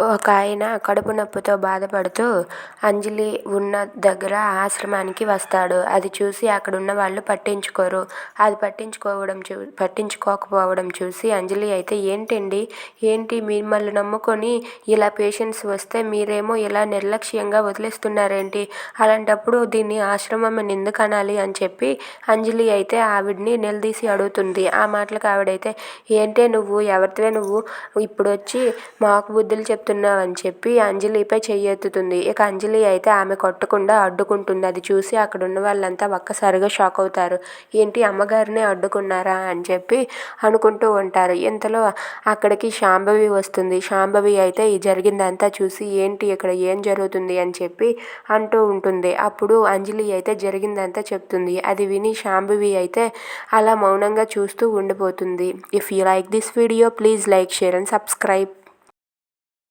ఒక ఆయన కడుపు నొప్పితో బాధపడుతూ అంజలి ఉన్న దగ్గర ఆశ్రమానికి వస్తాడు. అది చూసి అక్కడ ఉన్న వాళ్ళు పట్టించుకోరు. అది పట్టించుకోకపోవడం చూసి అంజలి అయితే ఏంటి మిమ్మల్ని నమ్ముకొని ఇలా పేషెంట్స్ వస్తే మీరేమో ఇలా నిర్లక్ష్యంగా వదిలేస్తున్నారేంటి, అలాంటప్పుడు దీన్ని ఆశ్రమం ఎందుకు అనాలి అని చెప్పి అంజలి అయితే ఆవిడ్ని నిలదీసి అడుగుతుంది. ఆ మాటలకు ఆవిడైతే ఏంటే ఎవరివే నువ్వు ఇప్పుడు వచ్చి మాకు బుద్ధులు చెప్తున్నావని చెప్పి అంజలిపై చెయ్యెత్తుతుంది. ఇక అంజలి అయితే ఆమె కొట్టకుండా అడ్డుకుంటుంది. అది చూసి అక్కడ ఉన్న వాళ్ళంతా ఒక్కసారిగా షాక్ అవుతారు. ఏంటి అమ్మగారినే అడ్డుకున్నారా అని చెప్పి అనుకుంటూ ఉంటారు. ఇంతలో అక్కడికి శాంభవి వస్తుంది. శాంభవి అయితే ఈ జరిగిందంతా చూసి ఏంటి ఇక్కడ ఏం జరుగుతుంది అని చెప్పి అంటూ ఉంటుంది. అప్పుడు అంజలి అయితే జరిగిందంతా చెప్తుంది. అది విని శాంభవి అయితే అలా మౌనంగా చూస్తూ ఉండిపోతుంది. If you like this video please like, share and subscribe.